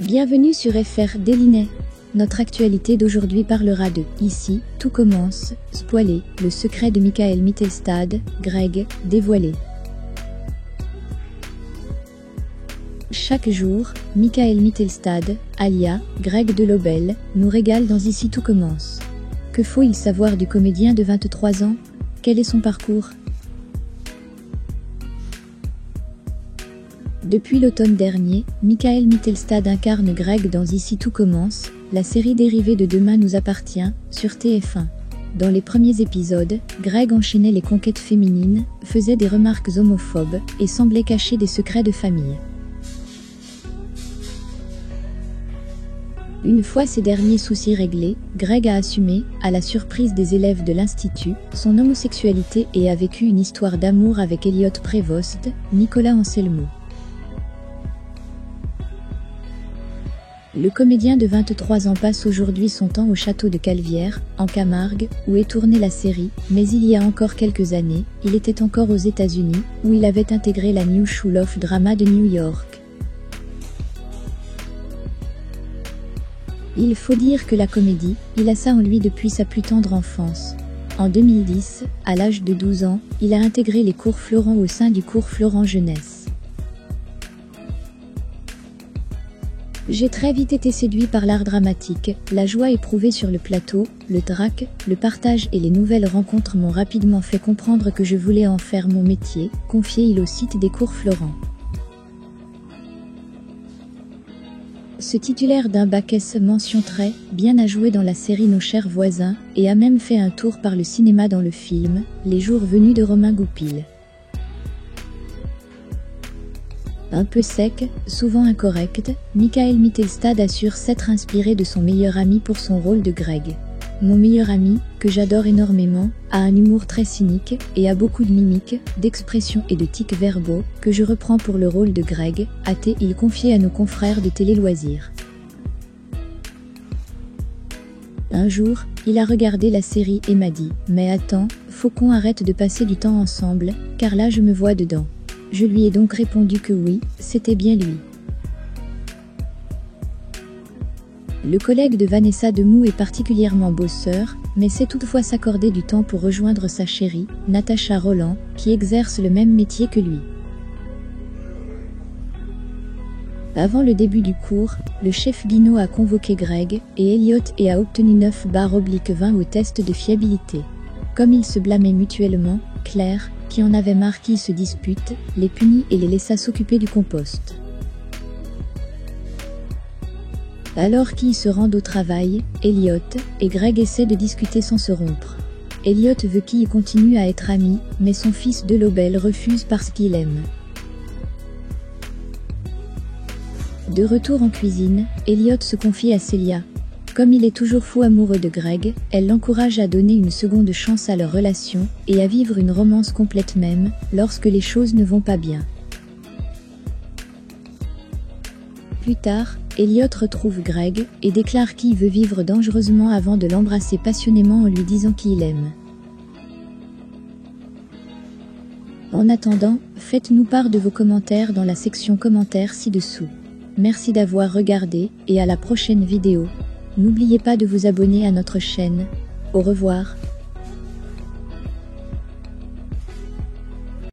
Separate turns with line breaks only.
Bienvenue sur FR Dailynet. Notre actualité d'aujourd'hui parlera de « Ici, tout commence », spoilé, le secret de Michael Mittelstadt, Greg, dévoilé. Chaque jour, Michael Mittelstadt, alias Greg Delobel, nous régale dans Ici tout commence. Que faut-il savoir du comédien de 23 ans? Quel est son parcours? Depuis l'automne dernier, Michael Mittelstadt incarne Greg dans Ici tout commence, la série dérivée de Demain nous appartient, sur TF1. Dans les premiers épisodes, Greg enchaînait les conquêtes féminines, faisait des remarques homophobes, et semblait cacher des secrets de famille. Une fois ces derniers soucis réglés, Greg a assumé, à la surprise des élèves de l'Institut, son homosexualité et a vécu une histoire d'amour avec Elliot Prévost, Nicolas Anselmo. Le comédien de 23 ans passe aujourd'hui son temps au château de Calvière, en Camargue, où est tournée la série, mais il y a encore quelques années, il était encore aux États-Unis, où il avait intégré la New School of Drama de New York. Il faut dire que la comédie, il a ça en lui depuis sa plus tendre enfance. En 2010, à l'âge de 12 ans, il a intégré les cours Florent au sein du cours Florent Jeunesse. J'ai très vite été séduit par l'art dramatique, la joie éprouvée sur le plateau, le drac, le partage et les nouvelles rencontres m'ont rapidement fait comprendre que je voulais en faire mon métier, confie-t-il au site des cours Florent. Ce titulaire d'un bac S mention très bien a joué dans la série Nos chers voisins et a même fait un tour par le cinéma dans le film Les jours venus de Romain Goupil. Un peu sec, souvent incorrect, Michael Mittelstadt assure s'être inspiré de son meilleur ami pour son rôle de Greg. Mon meilleur ami, que j'adore énormément, a un humour très cynique et a beaucoup de mimiques, d'expressions et de tics verbaux que je reprends pour le rôle de Greg, a-t-il confié à nos confrères de Télé Loisirs. Un jour, il a regardé la série et m'a dit « Mais attends, faut qu'on arrête de passer du temps ensemble, car là je me vois dedans ». Je lui ai donc répondu que oui, c'était bien lui. Le collègue de Vanessa Demouy est particulièrement bosseur, mais sait toutefois s'accorder du temps pour rejoindre sa chérie, Natacha Roland, qui exerce le même métier que lui. Avant le début du cours, le chef Guino a convoqué Greg et Elliot et a obtenu 9/20 au test de fiabilité. Comme ils se blâmaient mutuellement, Claire, qui en avait marre qu'ils se disputent, les punit et les laissa s'occuper du compost. Alors qu'ils se rendent au travail, Elliot et Greg essaient de discuter sans se rompre. Elliot veut qu'ils continuent à être amis, mais son fils Delobel refuse parce qu'il aime. De retour en cuisine, Elliot se confie à Celia. Comme il est toujours fou amoureux de Greg, elle l'encourage à donner une seconde chance à leur relation et à vivre une romance complète même, lorsque les choses ne vont pas bien. Plus tard, Elliot retrouve Greg et déclare qu'il veut vivre dangereusement avant de l'embrasser passionnément en lui disant qu'il l'aime. En attendant, faites-nous part de vos commentaires dans la section commentaires ci-dessous. Merci d'avoir regardé et à la prochaine vidéo. N'oubliez pas de vous abonner à notre chaîne. Au revoir.